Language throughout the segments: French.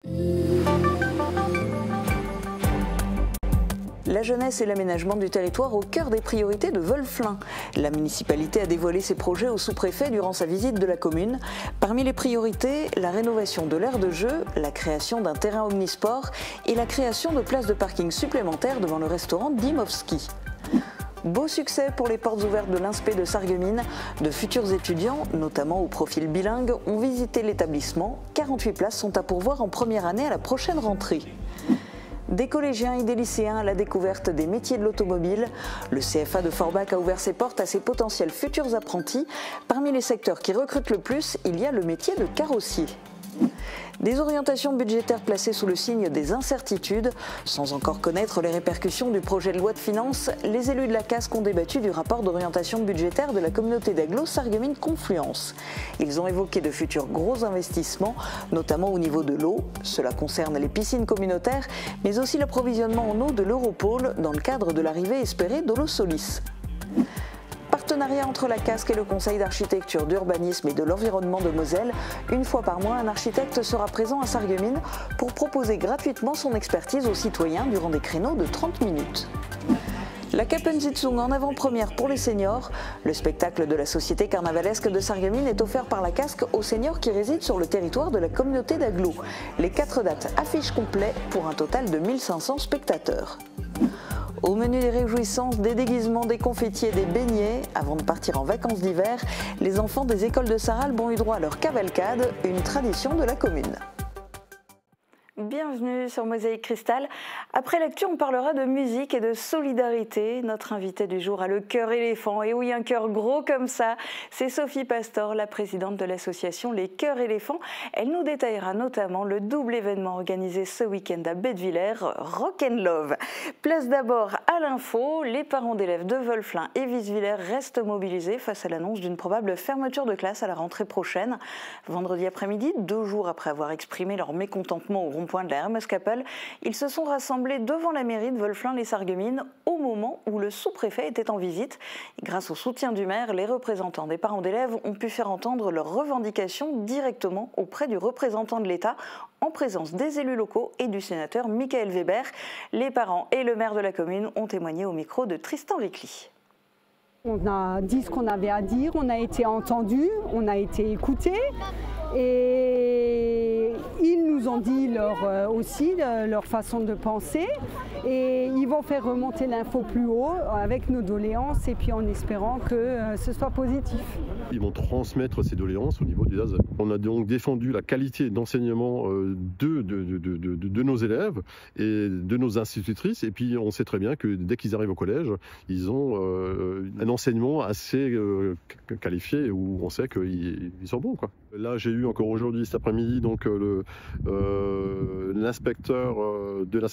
La jeunesse et l'aménagement du territoire au cœur des priorités de Volflin. La municipalité a dévoilé ses projets au sous-préfet durant sa visite de la commune. Parmi les priorités, la rénovation de l'aire de jeu, la création d'un terrain omnisport et la création de places de parking supplémentaires devant le restaurant Dimovski. Beau succès pour les portes ouvertes de l'Inspé de Sarreguemines. De futurs étudiants, notamment au profil bilingue, ont visité l'établissement. 48 places sont à pourvoir en première année à la prochaine rentrée. Des collégiens et des lycéens à la découverte des métiers de l'automobile. Le CFA de Forbach a ouvert ses portes à ses potentiels futurs apprentis. Parmi les secteurs qui recrutent le plus, il y a le métier de carrossier. Des orientations budgétaires placées sous le signe des incertitudes. Sans encore connaître les répercussions du projet de loi de finances, les élus de la CASC ont débattu du rapport d'orientation budgétaire de la communauté d'agglo Sarreguemines Confluence. Ils ont évoqué de futurs gros investissements, notamment au niveau de l'eau. Cela concerne les piscines communautaires, mais aussi l'approvisionnement en eau de l'Europôle dans le cadre de l'arrivée espérée d'Eau Solis. Partenariat entre la CASC et le Conseil d'architecture, d'urbanisme et de l'environnement de Moselle. Une fois par mois, un architecte sera présent à Sarreguemines pour proposer gratuitement son expertise aux citoyens durant des créneaux de 30 minutes. La Kappensitzung en avant-première pour les seniors. Le spectacle de la Société carnavalesque de Sarreguemines est offert par la CASC aux seniors qui résident sur le territoire de la communauté d'agglo. Les 4 dates affichent complet pour un total de 1500 spectateurs. Au menu des réjouissances, des déguisements, des confettis et des beignets. Avant de partir en vacances d'hiver, les enfants des écoles de Sarralbe ont eu droit à leur cavalcade, une tradition de la commune. Bienvenue sur Mosaïque Cristal. Après l'actu, on parlera de musique et de solidarité. Notre invitée du jour a le cœur éléphant. Et oui, un cœur gros comme ça. C'est Sophie Pastor, la présidente de l'association Les Cœurs Éléphants. Elle nous détaillera notamment le double événement organisé ce week-end à Bettwiller, Rock and Love. Place d'abord à l'info. Les parents d'élèves de Volflin et Wieswiller restent mobilisés face à l'annonce d'une probable fermeture de classe à la rentrée prochaine. Vendredi après-midi, 2 jours après avoir exprimé leur mécontentement au rond-point de la Hermeskapelle, ils se sont rassemblés devant la mairie de Volflin-les-Sarreguemines au moment où le sous-préfet était en visite. Et grâce au soutien du maire, les représentants des parents d'élèves ont pu faire entendre leurs revendications directement auprès du représentant de l'État en présence des élus locaux et du sénateur Michael Weber. Les parents et le maire de la commune ont témoigné au micro de Tristan Ricli. On a dit ce qu'on avait à dire, on a été entendus, on a été écoutés et ils nous ont dit aussi leur façon de penser et ils vont faire remonter l'info plus haut avec nos doléances et puis en espérant que ce soit positif. Ils vont transmettre ces doléances au niveau des ASE. On a donc défendu la qualité d'enseignement de nos élèves et de nos institutrices et puis on sait très bien que dès qu'ils arrivent au collège, ils ont un enseignement assez qualifié où on sait qu'ils sont bons, quoi. Là, j'ai eu encore aujourd'hui, cet après-midi, donc l'inspecteur de la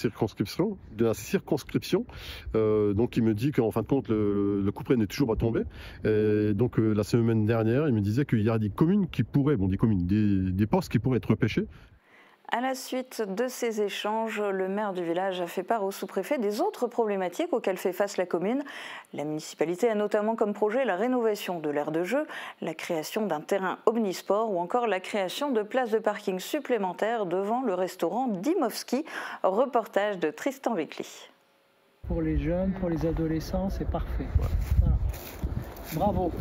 circonscription, donc qui me dit qu'en fin de compte, le couperet n'est toujours pas tombé. Et donc la semaine dernière, il me disait qu'il y a des communes qui pourraient, des postes qui pourraient être repêchés. À la suite de ces échanges, le maire du village a fait part au sous-préfet des autres problématiques auxquelles fait face la commune. La municipalité a notamment comme projet la rénovation de l'aire de jeu, la création d'un terrain omnisport ou encore la création de places de parking supplémentaires devant le restaurant Dimovski. Reportage de Tristan Ricli. Pour les jeunes, pour les adolescents, c'est parfait. Voilà. Bravo.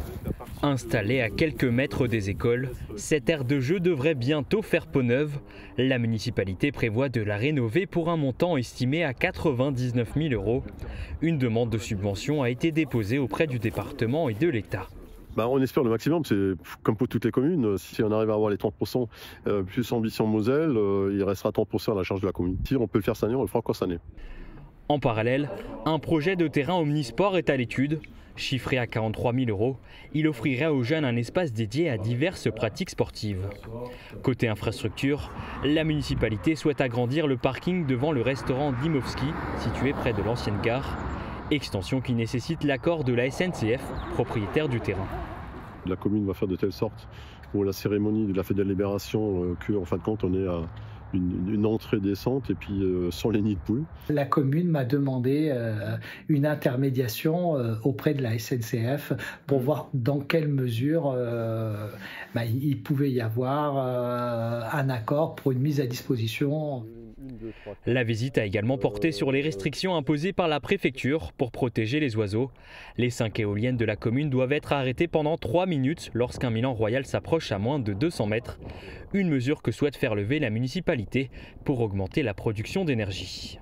Installée à quelques mètres des écoles, cette aire de jeu devrait bientôt faire peau neuve. La municipalité prévoit de la rénover pour un montant estimé à 99 000 €. Une demande de subvention a été déposée auprès du département et de l'État. On espère le maximum, c'est comme pour toutes les communes. Si on arrive à avoir les 30% plus ambition Moselle, il restera 30% à la charge de la commune. Si on peut le faire cette année, on le fera encore cette année. En parallèle, un projet de terrain omnisport est à l'étude. Chiffré à 43 000 €, il offrirait aux jeunes un espace dédié à diverses pratiques sportives. Côté infrastructure, la municipalité souhaite agrandir le parking devant le restaurant Dimovski, situé près de l'ancienne gare. Extension qui nécessite l'accord de la SNCF, propriétaire du terrain. La commune va faire de telle sorte pour la cérémonie de la fête de la Libération qu'en fin de compte on est une entrée décente et puis sans les nids de poules. La commune m'a demandé une intermédiation auprès de la SNCF pour voir dans quelle mesure il pouvait y avoir un accord pour une mise à disposition. La visite a également porté sur les restrictions imposées par la préfecture pour protéger les oiseaux. Les 5 éoliennes de la commune doivent être arrêtées pendant 3 minutes lorsqu'un Milan royal s'approche à moins de 200 mètres. Une mesure que souhaite faire lever la municipalité pour augmenter la production d'énergie.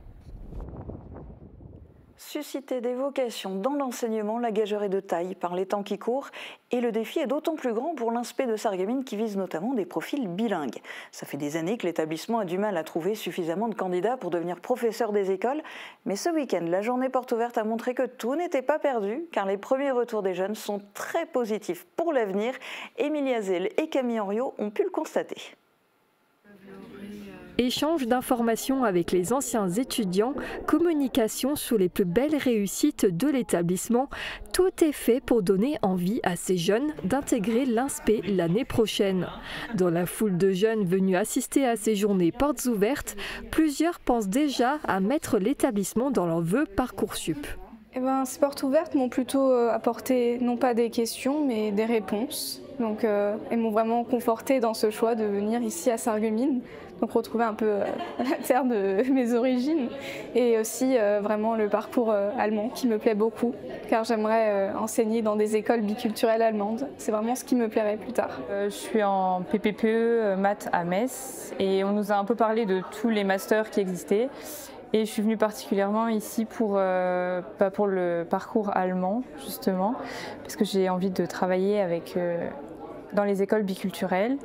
Susciter des vocations dans l'enseignement, la gageure est de taille par les temps qui courent et le défi est d'autant plus grand pour l'Inspé de Sarreguemines qui vise notamment des profils bilingues. Ça fait des années que l'établissement a du mal à trouver suffisamment de candidats pour devenir professeur des écoles, mais ce week-end, la journée porte ouverte a montré que tout n'était pas perdu car les premiers retours des jeunes sont très positifs pour l'avenir. Émilie Azel et Camille Henriot ont pu le constater. Échange d'informations avec les anciens étudiants, communication sur les plus belles réussites de l'établissement, tout est fait pour donner envie à ces jeunes d'intégrer l'Inspé l'année prochaine. Dans la foule de jeunes venus assister à ces journées portes ouvertes, plusieurs pensent déjà à mettre l'établissement dans leur vœu Parcoursup. Ces portes ouvertes m'ont plutôt apporté non pas des questions mais des réponses. Donc, elles m'ont vraiment conforté dans ce choix de venir ici à Sarreguemines. Donc retrouver un peu la terre de mes origines et aussi vraiment le parcours allemand qui me plaît beaucoup car j'aimerais enseigner dans des écoles biculturelles allemandes. C'est vraiment ce qui me plairait plus tard. Je suis en PPPE maths à Metz et on nous a un peu parlé de tous les masters qui existaient. Et je suis venue particulièrement ici pour le parcours allemand, justement, parce que j'ai envie de travailler dans les écoles biculturelles.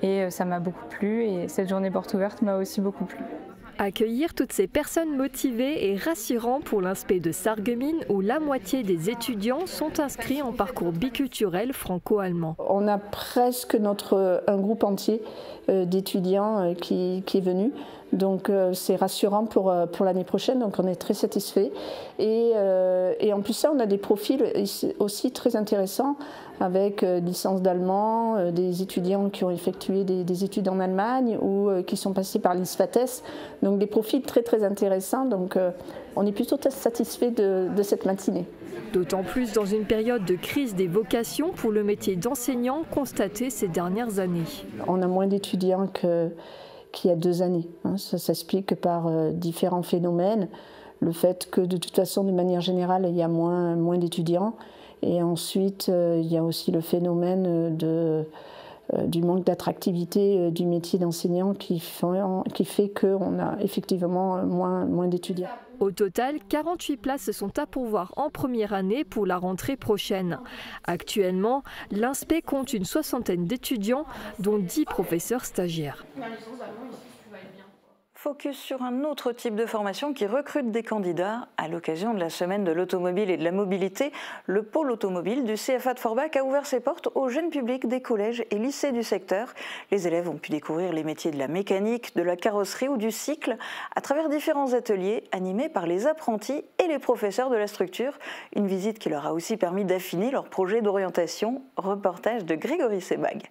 Et ça m'a beaucoup plu et cette journée porte ouverte m'a aussi beaucoup plu. Accueillir toutes ces personnes motivées est rassurant pour l'Inspé de Sarreguemines où la moitié des étudiants sont inscrits en parcours biculturel franco-allemand. On a presque un groupe entier d'étudiants qui est venu. Donc c'est rassurant pour l'année prochaine, donc on est très satisfaits. Et en plus ça, on a des profils aussi très intéressants avec licence d'allemand, des étudiants qui ont effectué des études en Allemagne ou qui sont passés par l'ISFATES. Donc des profils très très intéressants, donc on est plutôt satisfaits de cette matinée. D'autant plus dans une période de crise des vocations pour le métier d'enseignant constatée ces dernières années. On a moins d'étudiants qu'il y a 2 années. Ça s'explique par différents phénomènes. Le fait que de toute façon, de manière générale, il y a moins d'étudiants. Et ensuite, il y a aussi le phénomène du manque d'attractivité du métier d'enseignant qui fait qu'on a effectivement moins d'étudiants. Au total, 48 places sont à pourvoir en première année pour la rentrée prochaine. Actuellement, l'Inspé compte une 60aine d'étudiants, dont 10 professeurs stagiaires. Focus sur un autre type de formation qui recrute des candidats. À l'occasion de la semaine de l'automobile et de la mobilité, le pôle automobile du CFA de Forbach a ouvert ses portes aux jeunes publics des collèges et lycées du secteur. Les élèves ont pu découvrir les métiers de la mécanique, de la carrosserie ou du cycle à travers différents ateliers animés par les apprentis et les professeurs de la structure. Une visite qui leur a aussi permis d'affiner leur projet d'orientation. Reportage de Grégory Sebag.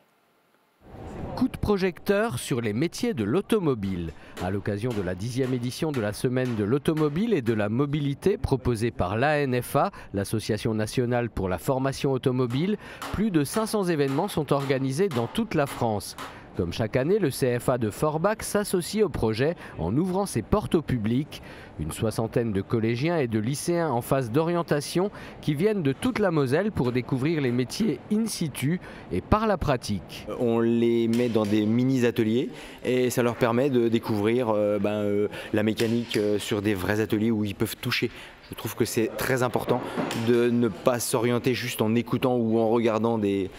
Coup de projecteur sur les métiers de l'automobile. À l'occasion de la 10e édition de la semaine de l'automobile et de la mobilité proposée par l'ANFA, l'Association nationale pour la formation automobile, plus de 500 événements sont organisés dans toute la France. Comme chaque année, le CFA de Forbach s'associe au projet en ouvrant ses portes au public. Une 60aine de collégiens et de lycéens en phase d'orientation qui viennent de toute la Moselle pour découvrir les métiers in situ et par la pratique. On les met dans des mini-ateliers et ça leur permet de découvrir la mécanique sur des vrais ateliers où ils peuvent toucher. Je trouve que c'est très important de ne pas s'orienter juste en écoutant ou en regardant des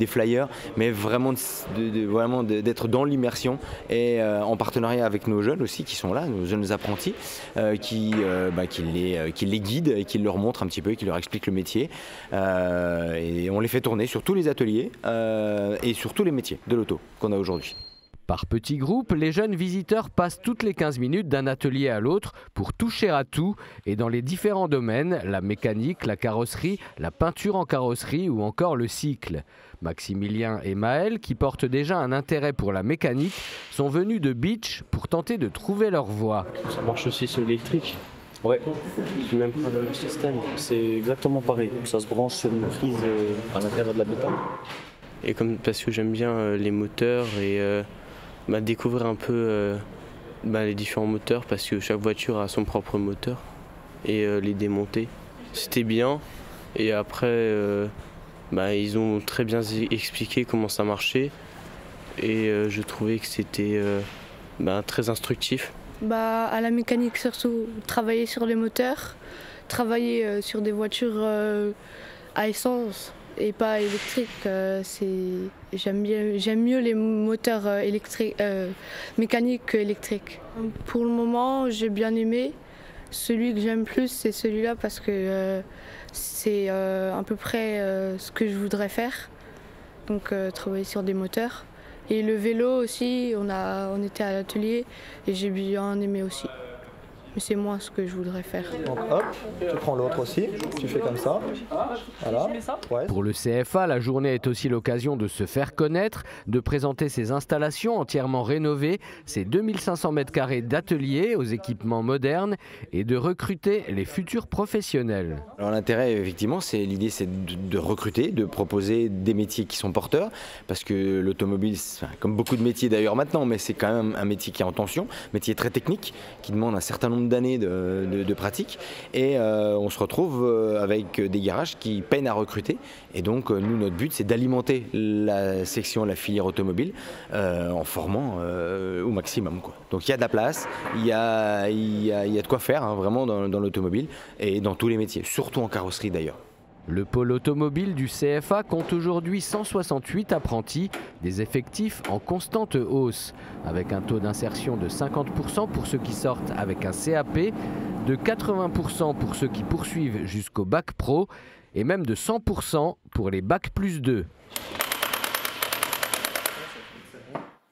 flyers, mais vraiment d'être dans l'immersion et en partenariat avec nos jeunes aussi qui sont là, nos jeunes apprentis, qui les guident et qui leur montrent un petit peu, qui leur expliquent le métier. Et on les fait tourner sur tous les ateliers et sur tous les métiers de l'auto qu'on a aujourd'hui. Par petits groupes, les jeunes visiteurs passent toutes les 15 minutes d'un atelier à l'autre pour toucher à tout et dans les différents domaines, la mécanique, la carrosserie, la peinture en carrosserie ou encore le cycle. Maximilien et Maël, qui portent déjà un intérêt pour la mécanique, sont venus de Beach pour tenter de trouver leur voie. Ça marche aussi sur l'électrique. Ouais, même pas le système, c'est exactement pareil. Ça se branche sur une prise à l'intérieur de la béton. Et parce que j'aime bien les moteurs et découvrir un peu les différents moteurs parce que chaque voiture a son propre moteur et les démonter. C'était bien et après ils ont très bien expliqué comment ça marchait et je trouvais que c'était très instructif. À la mécanique surtout, travailler sur les moteurs, travailler sur des voitures à essence et pas électriques. J'aime mieux les moteurs mécaniques qu'électriques. Pour le moment, j'ai bien aimé. Celui que j'aime plus, c'est celui-là parce que c'est à peu près ce que je voudrais faire. Donc travailler sur des moteurs. Et le vélo aussi, on était à l'atelier et j'ai bien aimé aussi. Mais c'est moi ce que je voudrais faire. Donc hop, tu prends l'autre aussi, tu fais comme ça. Voilà. Ouais. Pour le CFA, la journée est aussi l'occasion de se faire connaître, de présenter ses installations entièrement rénovées, ses 2500 m² d'atelier aux équipements modernes et de recruter les futurs professionnels. Alors l'intérêt, effectivement, l'idée c'est de recruter, de proposer des métiers qui sont porteurs, parce que l'automobile, comme beaucoup de métiers d'ailleurs maintenant, mais c'est quand même un métier qui est en tension, métier très technique, qui demande un certain nombre d'années de pratique et on se retrouve avec des garages qui peinent à recruter et donc nous notre but c'est d'alimenter la filière automobile en formant au maximum quoi. Donc il y a de la place, il y a de quoi faire vraiment dans l'automobile et dans tous les métiers, surtout en carrosserie d'ailleurs. Le pôle automobile du CFA compte aujourd'hui 168 apprentis, des effectifs en constante hausse, avec un taux d'insertion de 50% pour ceux qui sortent avec un CAP, de 80% pour ceux qui poursuivent jusqu'au bac pro et même de 100% pour les bac plus 2.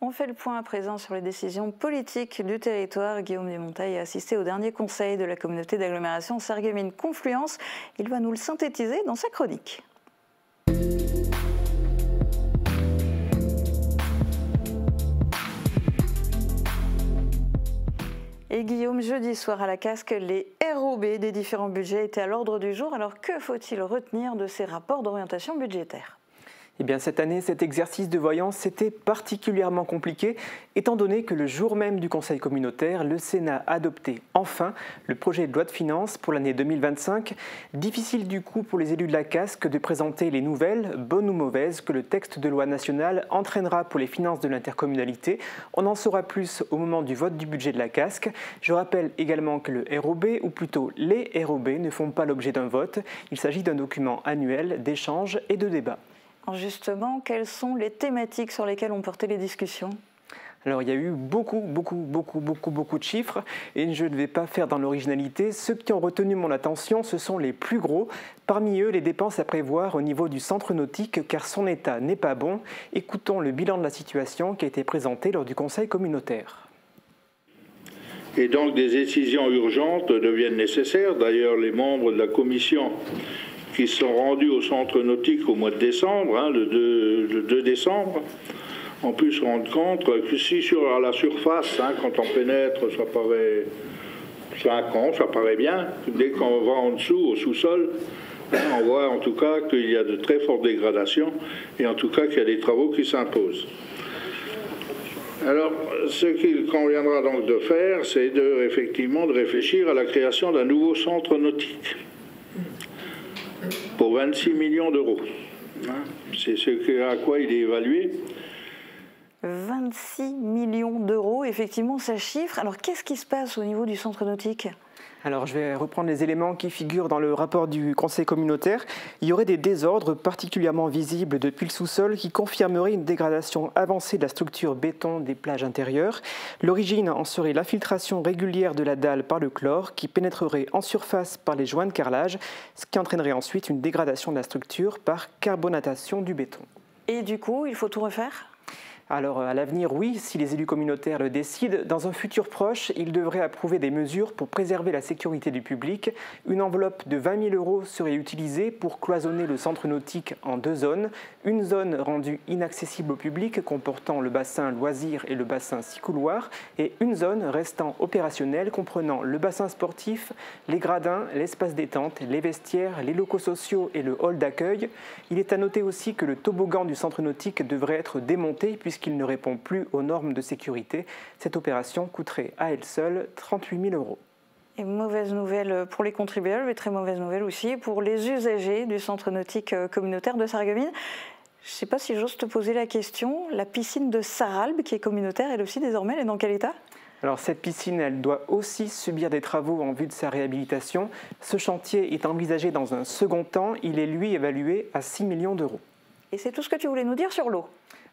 On fait le point à présent sur les décisions politiques du territoire. Guillaume Desmontailles a assisté au dernier conseil de la communauté d'agglomération Sarreguemines-Confluence. Il va nous le synthétiser dans sa chronique. Et Guillaume, jeudi soir à la Casque, les ROB des différents budgets étaient à l'ordre du jour. Alors que faut-il retenir de ces rapports d'orientation budgétaire ? Eh bien, cette année, cet exercice de voyance était particulièrement compliqué, étant donné que le jour même du Conseil communautaire, le Sénat a adopté enfin le projet de loi de finances pour l'année 2025. Difficile du coup pour les élus de la Casque de présenter les nouvelles, bonnes ou mauvaises, que le texte de loi nationale entraînera pour les finances de l'intercommunalité. On en saura plus au moment du vote du budget de la Casque. Je rappelle également que le ROB, ou plutôt les ROB, ne font pas l'objet d'un vote. Il s'agit d'un document annuel d'échange et de débat. Justement, quelles sont les thématiques sur lesquelles ont porté les discussions ? Alors il y a eu beaucoup de chiffres et je ne vais pas faire dans l'originalité. Ceux qui ont retenu mon attention, ce sont les plus gros. Parmi eux, les dépenses à prévoir au niveau du centre nautique car son état n'est pas bon. Écoutons le bilan de la situation qui a été présenté lors du conseil communautaire. Et donc des décisions urgentes deviennent nécessaires. D'ailleurs, les membres de la commission qui sont rendus au centre nautique au mois de décembre, le 2 décembre, ont pu se rendre compte que si sur la surface, quand on pénètre, ça paraît 5 ans, ça paraît bien. Dès qu'on va en dessous, au sous-sol, on voit en tout cas qu'il y a de très fortes dégradations et en tout cas qu'il y a des travaux qui s'imposent. Alors, ce qu'il conviendra donc de faire, c'est effectivement de réfléchir à la création d'un nouveau centre nautique pour 26 millions d'euros. C'est à quoi il est évalué. 26 millions d'euros, effectivement, ça chiffre. Alors, qu'est-ce qui se passe au niveau du centre nautique ? Alors, je vais reprendre les éléments qui figurent dans le rapport du Conseil communautaire. Il y aurait des désordres particulièrement visibles depuis le sous-sol qui confirmeraient une dégradation avancée de la structure béton des plages intérieures. L'origine en serait l'infiltration régulière de la dalle par le chlore qui pénétrerait en surface par les joints de carrelage, ce qui entraînerait ensuite une dégradation de la structure par carbonatation du béton. Et du coup, il faut tout refaire ? Alors à l'avenir, oui, si les élus communautaires le décident, dans un futur proche, ils devraient approuver des mesures pour préserver la sécurité du public. Une enveloppe de 20 000 € serait utilisée pour cloisonner le centre nautique en 2 zones. Une zone rendue inaccessible au public comportant le bassin loisirs et le bassin 6 couloirs et une zone restant opérationnelle comprenant le bassin sportif, les gradins, l'espace détente, les vestiaires, les locaux sociaux et le hall d'accueil. Il est à noter aussi que le toboggan du centre nautique devrait être démonté puisqu'il ne répond plus aux normes de sécurité. Cette opération coûterait à elle seule 38 000 €. Et mauvaise nouvelle pour les contribuables, mais très mauvaise nouvelle aussi pour les usagers du centre nautique communautaire de Sarreguemines. Je ne sais pas si j'ose te poser la question, la piscine de Sarralbe, qui est communautaire, elle aussi désormais, elle est dans quel état ? Alors cette piscine, elle doit aussi subir des travaux en vue de sa réhabilitation. Ce chantier est envisagé dans un second temps, il est lui évalué à 6 millions €. Et c'est tout ce que tu voulais nous dire sur l'eau ?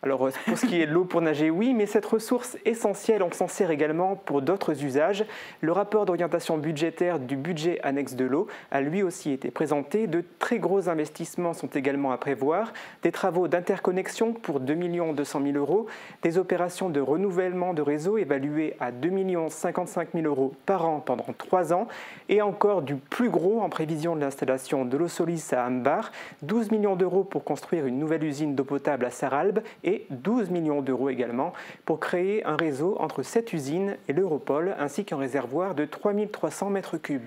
Alors pour ce qui est de l'eau pour nager, oui, mais cette ressource essentielle, on s'en sert également pour d'autres usages. Le rapport d'orientation budgétaire du budget annexe de l'eau a lui aussi été présenté. De très gros investissements sont également à prévoir. Des travaux d'interconnexion pour 2 200 000 €, des opérations de renouvellement de réseau évaluées à 2 055 000 € par an pendant 3 ans, et encore du plus gros en prévision de l'installation de l'eau Solis à Ambar, 12 millions € pour construire une nouvelle usine d'eau potable à Sarralbe et 12 millions € également pour créer un réseau entre cette usine et l'Europol, ainsi qu'un réservoir de 3 300 m3.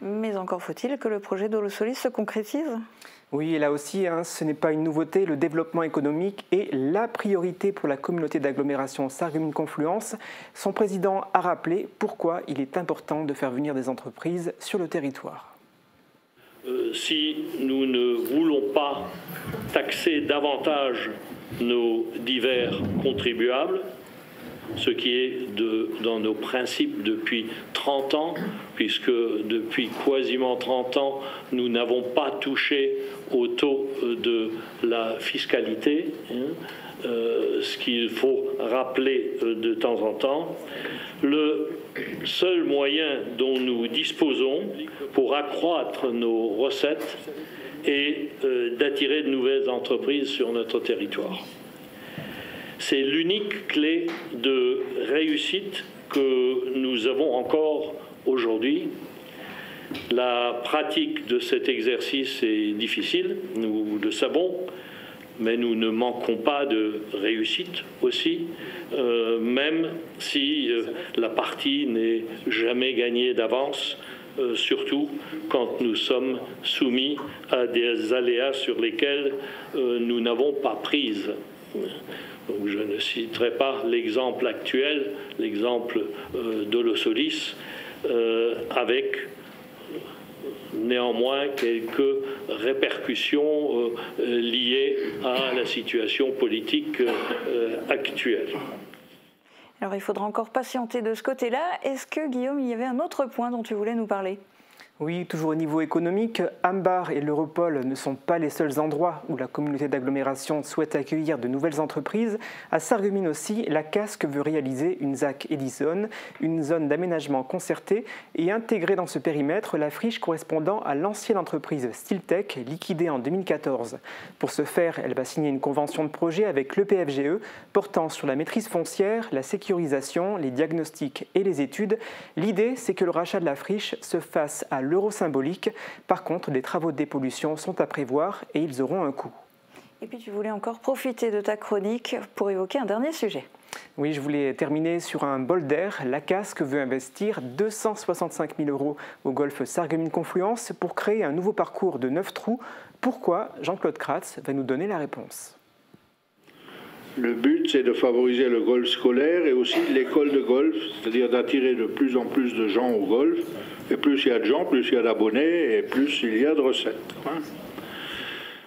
Mais encore faut-il que le projet d'eau Solis se concrétise ? Oui, et là aussi, ce n'est pas une nouveauté, le développement économique est la priorité pour la communauté d'agglomération Sarreguemines-Confluence. Son président a rappelé pourquoi il est important de faire venir des entreprises sur le territoire. Si nous ne voulons pas taxer davantage nos divers contribuables, ce qui est dans nos principes depuis 30 ans, puisque depuis quasiment 30 ans, nous n'avons pas touché au taux de la fiscalité, ce qu'il faut rappeler de temps en temps. Le seul moyen dont nous disposons pour accroître nos recettes est d'attirer de nouvelles entreprises sur notre territoire. C'est l'unique clé de réussite que nous avons encore aujourd'hui. La pratique de cet exercice est difficile, nous le savons, mais nous ne manquons pas de réussite aussi, même si la partie n'est jamais gagnée d'avance, surtout quand nous sommes soumis à des aléas sur lesquels nous n'avons pas prise. Donc je ne citerai pas l'exemple actuel, l'exemple de l'eau Solis, avec néanmoins quelques répercussions liées à la situation politique actuelle. Alors il faudra encore patienter de ce côté-là. Est-ce que, Guillaume, il y avait un autre point dont tu voulais nous parler ? Oui, toujours au niveau économique, Ambar et l'Europol ne sont pas les seuls endroits où la communauté d'agglomération souhaite accueillir de nouvelles entreprises. À Sarreguemines aussi, la CASC veut réaliser une ZAC Edison, une zone d'aménagement concertée, et intégrer dans ce périmètre la friche correspondant à l'ancienne entreprise Stiltech, liquidée en 2014. Pour ce faire, elle va signer une convention de projet avec l'EPFGE portant sur la maîtrise foncière, la sécurisation, les diagnostics et les études. L'idée, c'est que le rachat de la friche se fasse à l'euro symbolique. Par contre, des travaux de dépollution sont à prévoir et ils auront un coût. Et puis tu voulais encore profiter de ta chronique pour évoquer un dernier sujet. Oui, je voulais terminer sur un bol d'air. La CASC veut investir 265 000 € au golfe Sarreguemines-Confluence pour créer un nouveau parcours de 9 trous. Pourquoi ? Jean-Claude Kratz va nous donner la réponse. Le but, c'est de favoriser le golf scolaire et aussi l'école de golf, c'est-à-dire d'attirer de plus en plus de gens au golf. Et plus il y a de gens, plus il y a d'abonnés et plus il y a de recettes.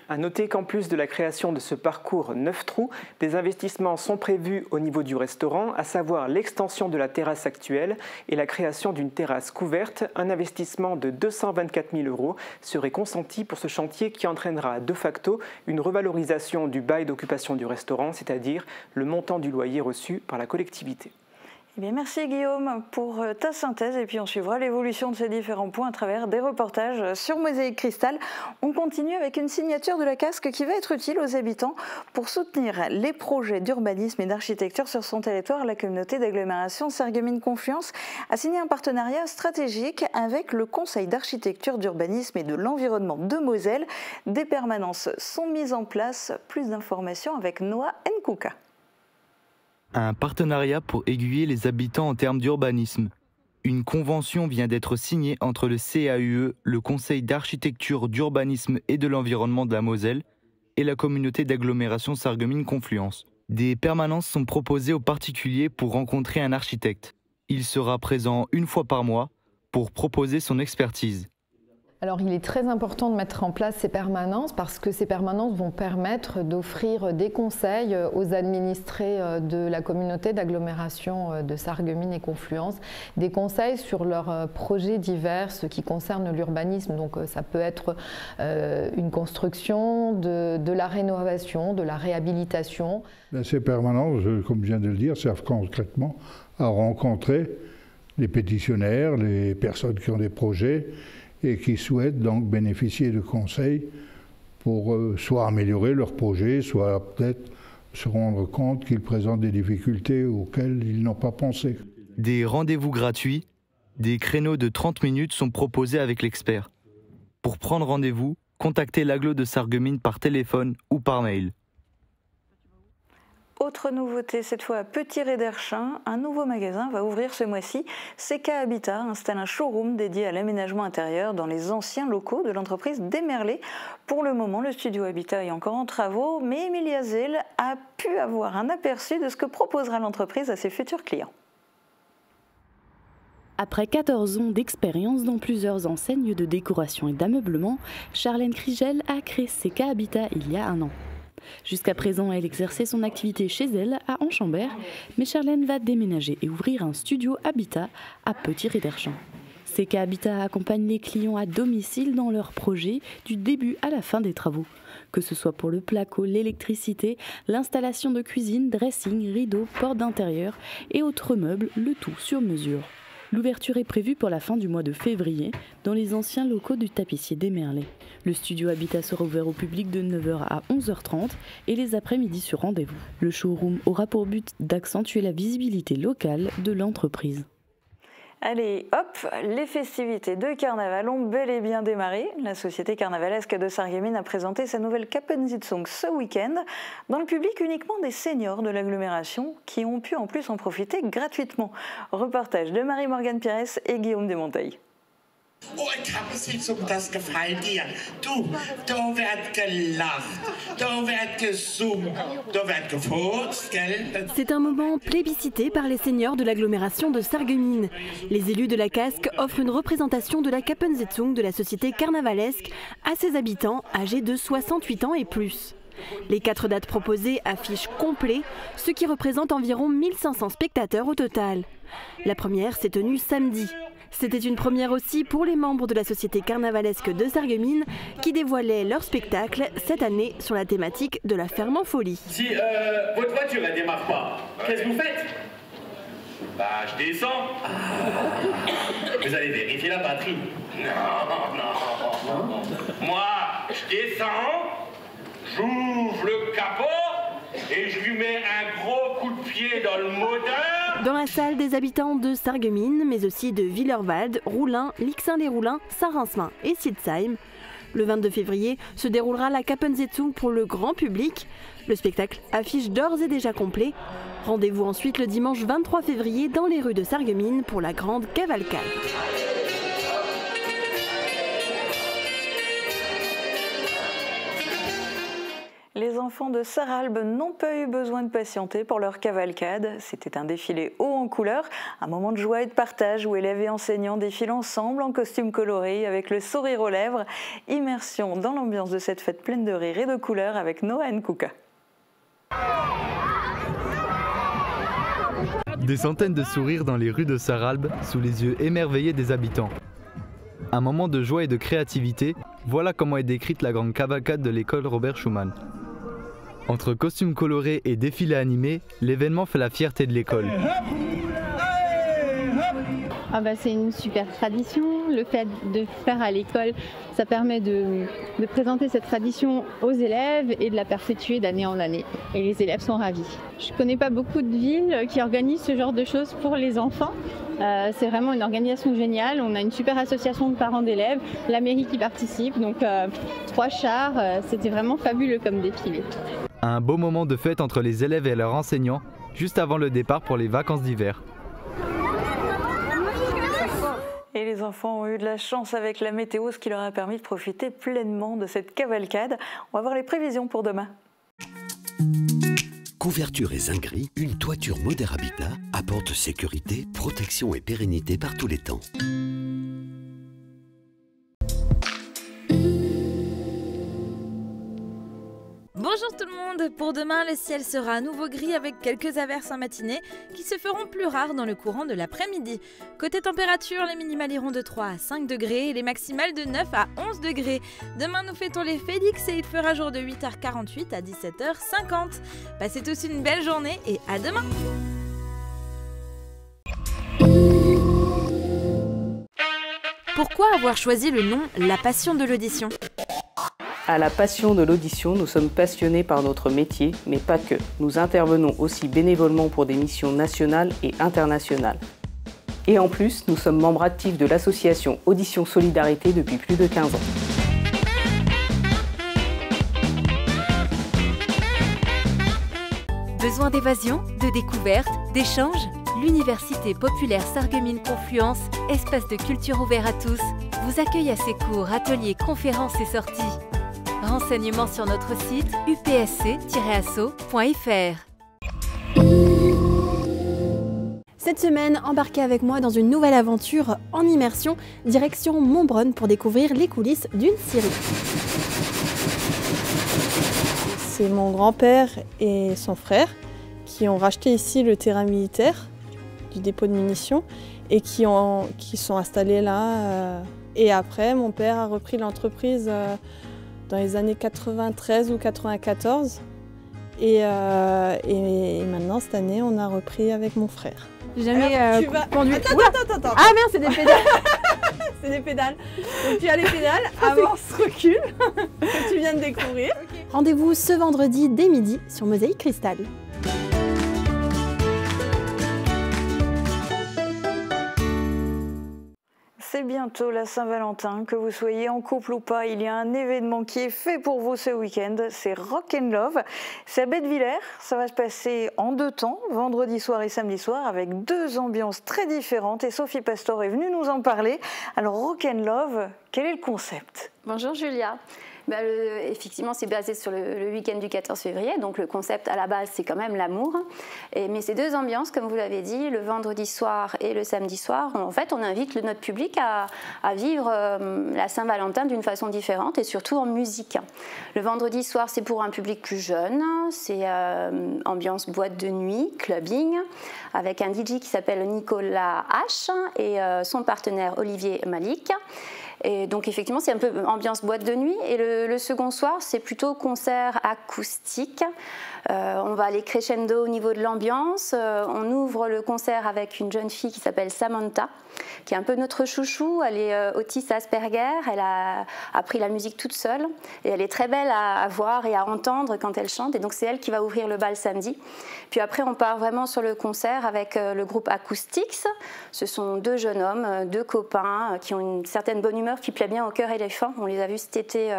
À noter qu'en plus de la création de ce parcours 9 trous, des investissements sont prévus au niveau du restaurant, à savoir l'extension de la terrasse actuelle et la création d'une terrasse couverte. Un investissement de 224 000 € serait consenti pour ce chantier qui entraînera de facto une revalorisation du bail d'occupation du restaurant, c'est-à-dire le montant du loyer reçu par la collectivité. Eh bien, merci Guillaume pour ta synthèse et puis on suivra l'évolution de ces différents points à travers des reportages sur Mosaïque Cristal. On continue avec une signature de la Casque qui va être utile aux habitants pour soutenir les projets d'urbanisme et d'architecture sur son territoire. La communauté d'agglomération Sarreguemines-Confluence a signé un partenariat stratégique avec le Conseil d'architecture, d'urbanisme et de l'environnement de Moselle. Des permanences sont mises en place. Plus d'informations avec Noah Nkouka. Un partenariat pour aiguiller les habitants en termes d'urbanisme. Une convention vient d'être signée entre le CAUE, le Conseil d'architecture, d'urbanisme et de l'environnement de la Moselle, et la communauté d'agglomération Sarreguemines-Confluence. Des permanences sont proposées aux particuliers pour rencontrer un architecte. Il sera présent une fois par mois pour proposer son expertise. Alors il est très important de mettre en place ces permanences parce que ces permanences vont permettre d'offrir des conseils aux administrés de la communauté d'agglomération de Sarreguemines et Confluence, des conseils sur leurs projets divers qui concernent l'urbanisme. Donc ça peut être une construction, de la rénovation, de la réhabilitation. Ces permanences, comme je viens de le dire, servent concrètement à rencontrer les pétitionnaires, les personnes qui ont des projets et qui souhaitent donc bénéficier de conseils pour soit améliorer leur projet, soit peut-être se rendre compte qu'ils présentent des difficultés auxquelles ils n'ont pas pensé. Des rendez-vous gratuits, des créneaux de 30 minutes sont proposés avec l'expert. Pour prendre rendez-vous, contactez l'agglo de Sarreguemines par téléphone ou par mail. Autre nouveauté, cette fois à Petit-Réderchin, un nouveau magasin va ouvrir ce mois-ci. CK Habitat installe un showroom dédié à l'aménagement intérieur dans les anciens locaux de l'entreprise Desmerlés. Pour le moment, le studio Habitat est encore en travaux, mais Emilia Zell a pu avoir un aperçu de ce que proposera l'entreprise à ses futurs clients. Après 14 ans d'expérience dans plusieurs enseignes de décoration et d'ameublement, Charlène Krigel a créé CK Habitat il y a un an. Jusqu'à présent, elle exerçait son activité chez elle à Anchambert, mais Charlène va déménager et ouvrir un studio Habitat à Petit-Réderchin. CK Habitat accompagne les clients à domicile dans leurs projets du début à la fin des travaux. Que ce soit pour le placo, l'électricité, l'installation de cuisine, dressing, rideaux, portes d'intérieur et autres meubles, le tout sur mesure. L'ouverture est prévue pour la fin du mois de février dans les anciens locaux du tapissier Desmerlés. Le studio Habitat sera ouvert au public de 9h à 11h30 et les après-midi sur rendez-vous. Le showroom aura pour but d'accentuer la visibilité locale de l'entreprise. Allez, hop, les festivités de carnaval ont bel et bien démarré. La société carnavalesque de Sarreguemines a présenté sa nouvelle Kappensitzung ce week-end. Dans le public, uniquement des seniors de l'agglomération qui ont pu en plus en profiter gratuitement. Reportage de Marie-Morgane Pires et Guillaume Desmonteils. Oh, Kappensitzung, das gefällt dir. Du, da wird gelacht, da wird gesungen, da wird gefurzt, gell? C'est un moment plébiscité par les seniors de l'agglomération de Sarreguemines. Les élus de la Casque offrent une représentation de la Kappensitzung de la société carnavalesque à ses habitants âgés de 68 ans et plus. Les 4 dates proposées affichent complet, ce qui représente environ 1500 spectateurs au total. La première s'est tenue samedi. C'était une première aussi pour les membres de la société carnavalesque de Sarreguemines qui dévoilaient leur spectacle cette année sur la thématique de la ferme en folie. Si votre voiture ne démarre pas, qu'est-ce que vous faites? Bah, je descends. Vous allez vérifier la batterie. Non. Moi, je descends, j'ouvre le capot et je lui mets un gros coup de pied dans le moteur. Dans la salle, des habitants de Sarreguemines, mais aussi de Villerwald, Roulin, Lixin-les-Roulins, Saint-Rincement et Sitzheim. Le 22 février se déroulera la Kappensitzung pour le grand public. Le spectacle affiche d'ores et déjà complet. Rendez-vous ensuite le dimanche 23 février dans les rues de Sarreguemines pour la grande cavalcade. Les enfants de Sarralbe n'ont pas eu besoin de patienter pour leur cavalcade. C'était un défilé haut en couleurs, un moment de joie et de partage où élèves et enseignants défilent ensemble en costume coloré avec le sourire aux lèvres. Immersion dans l'ambiance de cette fête pleine de rire et de couleurs avec Noah Nkouka. Des centaines de sourires dans les rues de Sarralbe sous les yeux émerveillés des habitants. Un moment de joie et de créativité, voilà comment est décrite la grande cavalcade de l'école Robert Schumann. Entre costumes colorés et défilés animés, l'événement fait la fierté de l'école. C'est une super tradition. Le fait de faire à l'école, ça permet de présenter cette tradition aux élèves et de la perpétuer d'année en année. Et les élèves sont ravis. Je ne connais pas beaucoup de villes qui organisent ce genre de choses pour les enfants. C'est vraiment une organisation géniale. On a une super association de parents d'élèves, la mairie qui participe, donc 3 chars. C'était vraiment fabuleux comme défilé. Un beau moment de fête entre les élèves et leurs enseignants, juste avant le départ pour les vacances d'hiver. Et les enfants ont eu de la chance avec la météo, ce qui leur a permis de profiter pleinement de cette cavalcade. On va voir les prévisions pour demain. Couverture et zinguerie, une toiture Moder Habitat apporte sécurité, protection et pérennité par tous les temps. Bonjour tout le monde, pour demain le ciel sera à nouveau gris avec quelques averses en matinée qui se feront plus rares dans le courant de l'après-midi. Côté température, les minimales iront de 3 à 5 degrés et les maximales de 9 à 11 degrés. Demain nous fêtons les Félix et il fera jour de 8h48 à 17h50. Passez tous une belle journée et à demain. Pourquoi avoir choisi le nom La Passion de l'audition ? À la Passion de l'audition, nous sommes passionnés par notre métier, mais pas que. Nous intervenons aussi bénévolement pour des missions nationales et internationales. Et en plus, nous sommes membres actifs de l'association Audition Solidarité depuis plus de 15 ans. Besoin d'évasion, de découverte, d'échange ? L'Université populaire Sarreguemines Confluence, espace de culture ouvert à tous, vous accueille à ses cours, ateliers, conférences et sorties. Renseignements sur notre site upsc-asso.fr. Cette semaine, embarquez avec moi dans une nouvelle aventure en immersion, direction Montbronn pour découvrir les coulisses d'une scierie. C'est mon grand-père et son frère qui ont racheté ici le terrain militaire du dépôt de munitions et qui sont installés là. Et après, mon père a repris l'entreprise dans les années 93 ou 94. Et maintenant, cette année, on a repris avec mon frère. J'ai jamais conduit. Attends. Ah merde, c'est des pédales. C'est des pédales. Donc tu as les pédales, avance, recule, que tu viens de découvrir. Okay. Rendez-vous ce vendredi dès midi sur Mosaïque Cristal. C'est bientôt la Saint-Valentin, que vous soyez en couple ou pas, il y a un événement qui est fait pour vous ce week-end, c'est Rock and Love. C'est à Bettevillers, ça va se passer en 2 temps, vendredi soir et samedi soir, avec 2 ambiances très différentes et Sophie Pastor est venue nous en parler. Alors Rock and Love, quel est le concept ? Bonjour Julia. Effectivement, c'est basé sur le week-end du 14 février, donc le concept à la base, c'est quand même l'amour. Mais ces 2 ambiances, comme vous l'avez dit, le vendredi soir et le samedi soir, en fait, on invite notre public à vivre la Saint-Valentin d'une façon différente et surtout en musique. Le vendredi soir, c'est pour un public plus jeune, c'est ambiance boîte de nuit, clubbing, avec un DJ qui s'appelle Nicolas H et son partenaire Olivier Malik. Et donc effectivement, c'est un peu ambiance boîte de nuit. Et le second soir, c'est plutôt concert acoustique. On va aller crescendo au niveau de l'ambiance. On ouvre le concert avec une jeune fille qui s'appelle Samantha, qui est un peu notre chouchou. Elle est autiste Asperger. Elle a appris la musique toute seule. Et elle est très belle à voir et à entendre quand elle chante. Et donc c'est elle qui va ouvrir le bal samedi. Puis après, on part vraiment sur le concert avec le groupe Acoustics. Ce sont 2 jeunes hommes, 2 copains qui ont une certaine bonne humeur qui plaît bien au Cœur éléphant. On les a vus cet été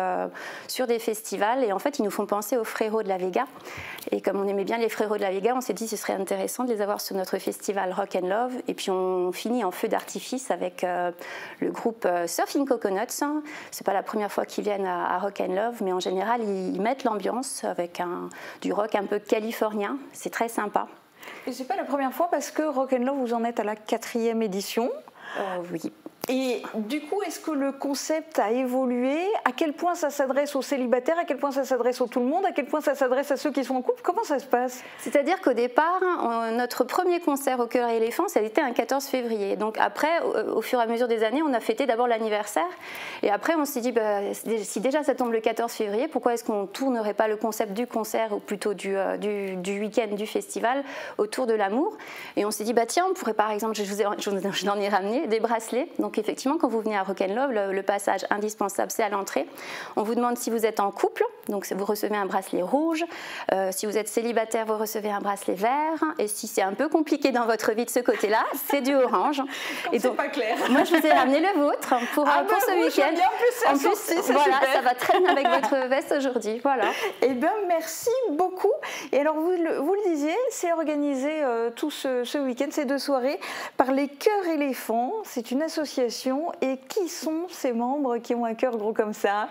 sur des festivals. Et en fait, ils nous font penser aux Frérots de la Vega. Et comme on aimait bien les Frérots de la Vega, on s'est dit que ce serait intéressant de les avoir sur notre festival Rock and Love. Et puis on finit en feu d'artifice avec le groupe Surfing Coconuts. C'est pas la première fois qu'ils viennent à Rock and Love, mais en général ils mettent l'ambiance avec du rock un peu californien. C'est très sympa. Et c'est pas la première fois parce que Rock and Love, vous en êtes à la 4e édition. Oui. Et du coup, est-ce que le concept a évolué? À quel point ça s'adresse aux célibataires? À quel point ça s'adresse à tout le monde? À quel point ça s'adresse à ceux qui sont en couple? Comment ça se passe? C'est-à-dire qu'au départ, notre premier concert au Chœur et Éléphant, ça a été un 14 février. Donc après, au fur et à mesure des années, on a fêté d'abord l'anniversaire. Et après, on s'est dit, si déjà ça tombe le 14 février, pourquoi est-ce qu'on ne tournerait pas le concept du concert, ou plutôt du week-end, du festival, autour de l'amour? Et on s'est dit, tiens, on pourrait par exemple, je n'en ai ramené des bracelets. Donc effectivement, quand vous venez à Rock'n'Love, le passage indispensable, c'est à l'entrée. On vous demande si vous êtes en couple, donc vous recevez un bracelet rouge. Si vous êtes célibataire, vous recevez un bracelet vert. Et si c'est un peu compliqué dans votre vie de ce côté-là, c'est du orange. Et donc, pas clair. Moi, je vous ai ramené le vôtre pour ce week-end. En plus, voilà, ça va très bien avec votre veste aujourd'hui. Voilà. Eh bien, merci beaucoup. Et alors, vous le disiez, c'est organisé tout ce week-end, ces 2 soirées, par les Chœurs Éléphants. C'est une association. Et qui sont ces membres qui ont un cœur gros comme ça?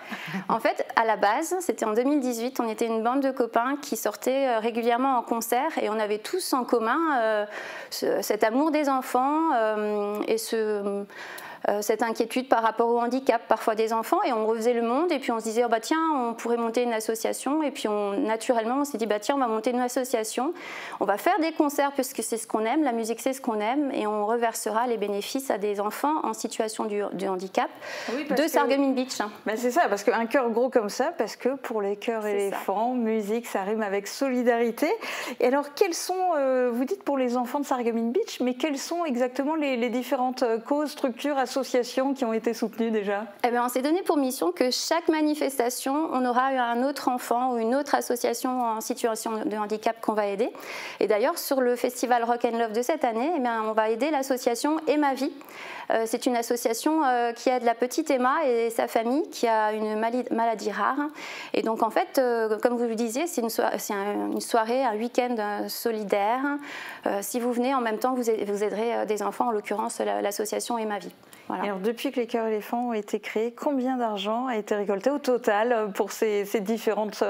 En fait, à la base, c'était en 2018, on était une bande de copains qui sortaient régulièrement en concert et on avait tous en commun cet amour des enfants et cette inquiétude par rapport au handicap parfois des enfants, et on refaisait le monde et puis on se disait tiens, on pourrait monter une association, et puis naturellement on s'est dit tiens, on va monter une association, on va faire des concerts puisque c'est ce qu'on aime, la musique c'est ce qu'on aime, et on reversera les bénéfices à des enfants en situation de handicap de Sarreguemines Beach. C'est ça, parce qu'un cœur gros comme ça, parce que pour les Chœurs Éléphants, musique ça rime avec solidarité. Et alors quels sont, vous dites pour les enfants de Sarreguemines Beach, mais quelles sont exactement les différentes causes, structures, associations qui ont été soutenues déjà? On s'est donné pour mission que chaque manifestation, on aura un autre enfant ou une autre association en situation de handicap qu'on va aider. Et d'ailleurs, sur le festival Rock'n'Love de cette année, on va aider l'association Emma Vie. C'est une association qui aide la petite Emma et sa famille qui a une maladie rare. Et donc en fait, comme vous le disiez, c'est une soirée, un week-end solidaire. Si vous venez, en même temps, vous aiderez des enfants, en l'occurrence l'association Emma Vie. Voilà. Alors, depuis que les Chœurs Éléphants ont été créés, combien d'argent a été récolté au total pour ces différentes...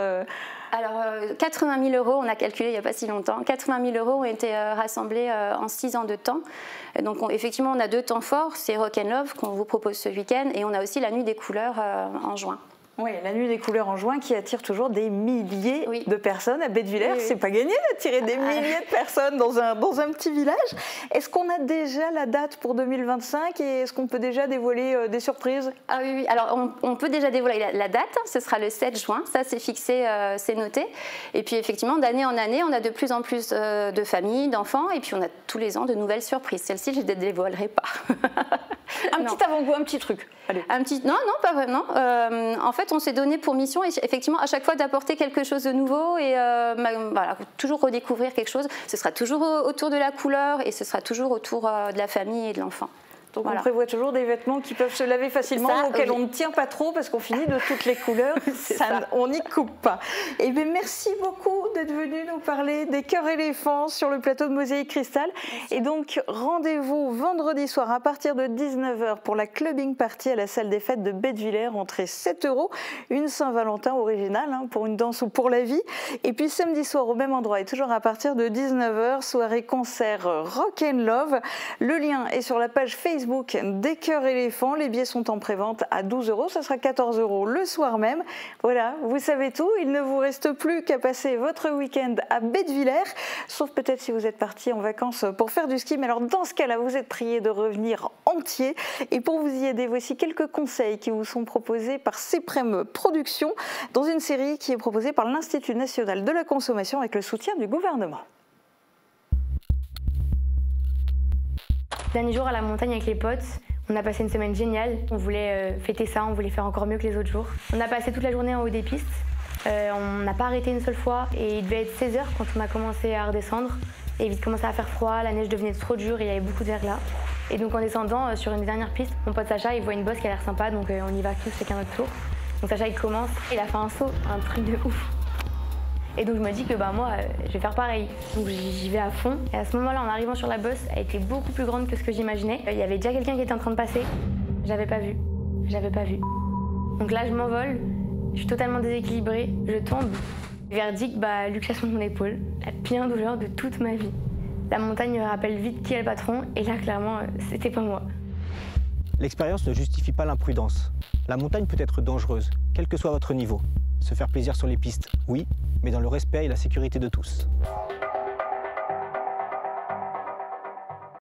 Alors, 80 000 €, on a calculé il n'y a pas si longtemps, 80 000 € ont été rassemblés en 6 ans de temps. Et donc, effectivement, on a 2 temps forts, c'est Rock'n'Love qu'on vous propose ce week-end, et on a aussi la Nuit des couleurs en juin. Oui, la Nuit des couleurs en juin qui attire toujours des milliers de personnes à Bettevillers. C'est pas gagné d'attirer des milliers de personnes dans un petit village. Est-ce qu'on a déjà la date pour 2025 et est-ce qu'on peut déjà dévoiler des surprises? Ah oui, alors on peut déjà dévoiler la date, ce sera le 7 juin, ça c'est fixé, c'est noté. Et puis effectivement, d'année en année, on a de plus en plus de familles, d'enfants, et puis on a tous les ans de nouvelles surprises. Celle-ci, je ne les dévoilerai pas. Un petit avant-goût, un petit truc. Allez. Non, pas vraiment. En fait, on s'est donné pour mission, effectivement, à chaque fois d'apporter quelque chose de nouveau et voilà, toujours redécouvrir quelque chose. Ce sera toujours autour de la couleur et ce sera toujours autour de la famille et de l'enfant. Donc on prévoit toujours des vêtements qui peuvent se laver facilement, auxquels on ne tient pas trop parce qu'on finit de toutes les couleurs, on n'y coupe pas. Et bien, merci beaucoup d'être venu nous parler des Chœurs Éléphants sur le plateau de Mosaïque Cristal. Merci. Et donc rendez-vous vendredi soir à partir de 19 h pour la clubbing party à la salle des fêtes de Bettevillers, entrée 7 €, une Saint-Valentin originale pour une danse ou pour la vie. Et puis samedi soir au même endroit et toujours à partir de 19 h, soirée concert Rock'n'Love. Le lien est sur la page Facebook des Chœurs Éléphants. Les billets sont en prévente à 12 €, ça sera 14 € le soir même. Voilà, vous savez tout, il ne vous reste plus qu'à passer votre week-end à Bettevillers, sauf peut-être si vous êtes parti en vacances pour faire du ski, mais alors dans ce cas-là, vous êtes prié de revenir entier. Et pour vous y aider, voici quelques conseils qui vous sont proposés par CEPREM Productions dans une série qui est proposée par l'Institut national de la consommation avec le soutien du gouvernement. Dernier jour à la montagne avec les potes, on a passé une semaine géniale. On voulait fêter ça, on voulait faire encore mieux que les autres jours. On a passé toute la journée en haut des pistes. On n'a pas arrêté une seule fois et il devait être 16 h quand on a commencé à redescendre. Et vite commençait à faire froid, la neige devenait trop dure et il y avait beaucoup de verglas. Et donc en descendant sur une dernière piste, mon pote Sacha il voit une bosse qui a l'air sympa, donc on y va tous chacun notre tour. Donc Sacha il commence, il a fait un saut, un truc de ouf. Et donc je me dis que moi je vais faire pareil. Donc j'y vais à fond. Et à ce moment-là, en arrivant sur la bosse, elle était beaucoup plus grande que ce que j'imaginais. Il y avait déjà quelqu'un qui était en train de passer. J'avais pas vu. Donc là je m'envole, je suis totalement déséquilibrée, je tombe. Verdict, Luc chasse mon épaule. La pire douleur de toute ma vie. La montagne me rappelle vite qui est le patron et là clairement c'était pas moi. L'expérience ne justifie pas l'imprudence. La montagne peut être dangereuse, quel que soit votre niveau. Se faire plaisir sur les pistes, oui, mais dans le respect et la sécurité de tous.